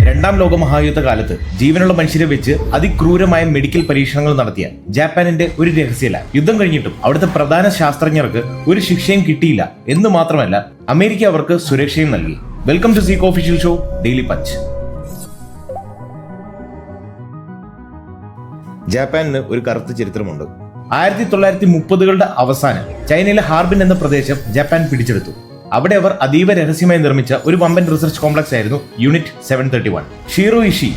രണ്ടാം ലോക മഹായുദ്ധ കാലത്ത് ജീവനുള്ള മനുഷ്യരെ വെച്ച് അതിക്രൂരമായ മെഡിക്കൽ പരീക്ഷണങ്ങൾ നടത്തിയ ജാപ്പാനിന്റെ ഒരു രഹസ്യ ലാബ്. യുദ്ധം കഴിഞ്ഞിട്ടും അവിടുത്തെ പ്രധാന ശാസ്ത്രജ്ഞർക്ക് ഒരു ശിക്ഷയും കിട്ടിയില്ല എന്ന് മാത്രമല്ല, അമേരിക്ക അവർക്ക് സുരക്ഷയും നൽകി. വെൽക്കം ടു സീകോ ഒഫീഷ്യൽ ഷോ ഡെയിലി പഞ്ച്. ജാപ്പാനിന് ഒരു കറുത്ത ചരിത്രമുണ്ട്. 1930കളുടെ അവസാനം ചൈനയിലെ ഹാർബിൻ എന്ന പ്രദേശം ജപ്പാൻ പിടിച്ചെടുത്തു. അവിടെ അവർ അതീവ രഹസ്യമായി നിർമ്മിച്ച ഒരു വമ്പൻ റിസർച്ച് കോംപ്ലക്സ് ആയിരുന്നു യൂണിറ്റ് 731. ഷിറോ ഇഷി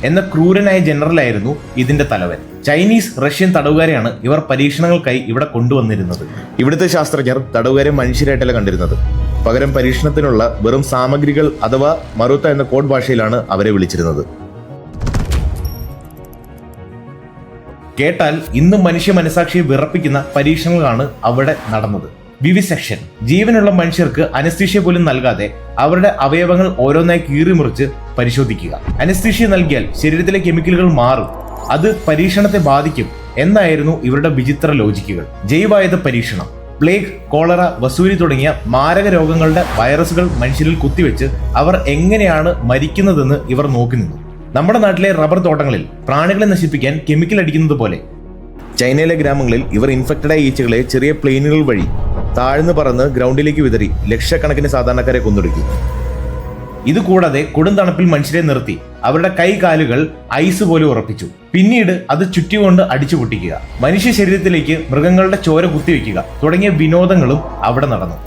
എന്ന ക്രൂരനായ ജനറലായിരുന്നു ഇതിന്റെ തലവൻ. ചൈനീസ് റഷ്യൻ തടവുകാരെയാണ് ഇവർ പരീക്ഷണങ്ങൾക്കായി ഇവിടെ കൊണ്ടുവന്നിരുന്നത്. ഇവിടുത്തെ ശാസ്ത്രജ്ഞർ തടവുകാരെ മനുഷ്യരായിട്ടല്ല കണ്ടിരുന്നത്. പകരം പരീക്ഷണത്തിനുള്ള വെറും സാമഗ്രികൾ അഥവാ മറുത്ത എന്ന കോഡ് ഭാഷയിലാണ് അവരെ വിളിച്ചിരുന്നത്. കേട്ടാൽ ഇന്നും മനുഷ്യ മനസാക്ഷിയെ വിറപ്പിക്കുന്ന പരീക്ഷണങ്ങളാണ് അവിടെ നടന്നത്. വിവിസെക്ഷൻ, ജീവനുള്ള മനുഷ്യർക്ക് അനസ്തീഷ്യ പോലും നൽകാതെ അവരുടെ അവയവങ്ങൾ ഓരോന്നായി കീറിമുറിച്ച് പരിശോധിക്കുക. അനസ്തീഷ്യ നൽകിയാൽ ശരീരത്തിലെ കെമിക്കലുകൾ മാറും, അത് പരീക്ഷണത്തെ ബാധിക്കും എന്നായിരുന്നു ഇവരുടെ വിചിത്ര ലോജിക്കുകൾ. ജൈവായുധ പരീക്ഷണം, പ്ലേഗ്, കോളറ, വസൂരി തുടങ്ങിയ മാരക രോഗങ്ങളുടെ വൈറസുകൾ മനുഷ്യരിൽ കുത്തിവെച്ച് അവർ എങ്ങനെയാണ് മരിക്കുന്നതെന്ന് ഇവർ നോക്കി നിന്നു. നമ്മുടെ നാട്ടിലെ റബ്ബർ തോട്ടങ്ങളിൽ പ്രാണികളെ നശിപ്പിക്കാൻ കെമിക്കൽ അടിക്കുന്നത് പോലെ ചൈനയിലെ ഗ്രാമങ്ങളിൽ ഇവർ ഇൻഫെക്റ്റഡായ ഈച്ചകളെ ചെറിയ പ്ലെയിനുകൾ വഴി താഴ്ന്നു പറന്ന് ഗ്രൗണ്ടിലേക്ക് വിതറി ലക്ഷക്കണക്കിന് സാധാരണക്കാരെ കൊന്നൊടുക്കി. ഇതുകൂടാതെ കൊടും തണുപ്പിൽ മനുഷ്യരെ നിർത്തി അവരുടെ കൈകാലുകൾ ഐസ് പോലെ ഉറപ്പിച്ചു. പിന്നീട് അത് ചുറ്റികൊണ്ട് അടിച്ചു പൊട്ടിക്കുക, മനുഷ്യ ശരീരത്തിലേക്ക് മൃഗങ്ങളുടെ ചോര കുത്തിവെക്കുക തുടങ്ങിയ വിനോദങ്ങളും അവിടെ നടന്നു.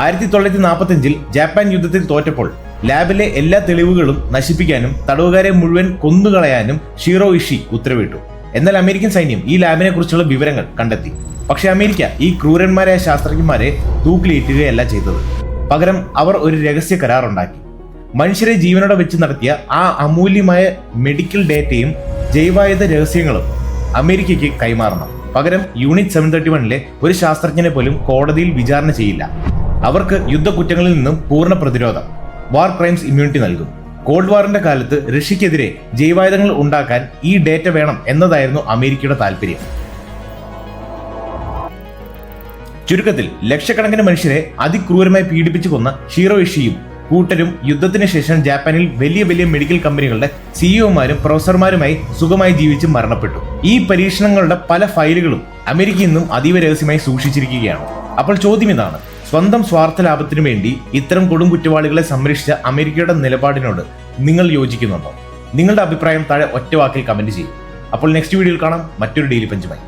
1945 ജപ്പാൻ യുദ്ധത്തിൽ തോറ്റപ്പോൾ ലാബിലെ എല്ലാ തെളിവുകളും നശിപ്പിക്കാനും തടവുകാരെ മുഴുവൻ കൊന്നുകളയാനും ഷിറോ ഇഷി ഉത്തരവിട്ടു. എന്നാൽ അമേരിക്കൻ സൈന്യം ഈ ലാബിനെ കുറിച്ചുള്ള വിവരങ്ങൾ കണ്ടെത്തി. പക്ഷെ അമേരിക്ക ഈ ക്രൂരന്മാരായ ശാസ്ത്രജ്ഞന്മാരെ തൂക്കിലേറ്റുകയല്ല ചെയ്തത്. പകരം അവർ ഒരു രഹസ്യ കരാർ ഉണ്ടാക്കി. മനുഷ്യരെ ജീവനോടെ വെച്ച് നടത്തിയ ആ അമൂല്യമായ മെഡിക്കൽ ഡേറ്റയും ജൈവായുധ രഹസ്യങ്ങളും അമേരിക്കയ്ക്ക് കൈമാറണം. പകരം യൂണിറ്റ് 731 ഒരു ശാസ്ത്രജ്ഞനെ പോലും കോടതിയിൽ വിചാരണ ചെയ്യില്ല. അവർക്ക് യുദ്ധക്കുറ്റങ്ങളിൽ നിന്നും പൂർണ്ണ പ്രതിരോധം, വാർ ക്രൈംസ് ഇമ്മ്യൂണിറ്റി നൽകും. കോൾഡ് വാറിന്റെ കാലത്ത് റഷ്യക്കെതിരെ ജൈവായുധങ്ങൾ ഉണ്ടാക്കാൻ ഈ ഡേറ്റ വേണം എന്നതായിരുന്നു അമേരിക്കയുടെ താല്പര്യം. ചുരുക്കത്തിൽ ലക്ഷക്കണക്കിന് മനുഷ്യരെ അതിക്രൂരമായി പീഡിപ്പിച്ചു കൊന്ന ഷിറോ ഇഷിയും കൂട്ടരും യുദ്ധത്തിന് ശേഷം ജാപ്പാനിൽ വലിയ വലിയ മെഡിക്കൽ കമ്പനികളുടെ സിഇഒമാരും പ്രൊഫസർമാരുമായി സുഖമായി ജീവിച്ച് മരണപ്പെട്ടു. ഈ പരീക്ഷണങ്ങളുടെ പല ഫയലുകളും അമേരിക്ക ഇന്നും അതീവ രഹസ്യമായി സൂക്ഷിച്ചിരിക്കുകയാണ്. അപ്പോൾ ചോദ്യം ഇതാണ്: സ്വന്തം സ്വാർത്ഥ ലാഭത്തിനു വേണ്ടി ഇത്തരം കൊടും കുറ്റവാളികളെ സംരക്ഷിച്ച അമേരിക്കയുടെ നിലപാടിനോട് നിങ്ങൾ യോജിക്കുന്നുണ്ടോ? നിങ്ങളുടെ അഭിപ്രായം താഴെ ഒറ്റ വാക്കിൽ കമന്റ് ചെയ്യും. അപ്പോൾ നെക്സ്റ്റ് വീഡിയോയിൽ കാണാം മറ്റൊരു ഡെയിലി പഞ്ചുമായി.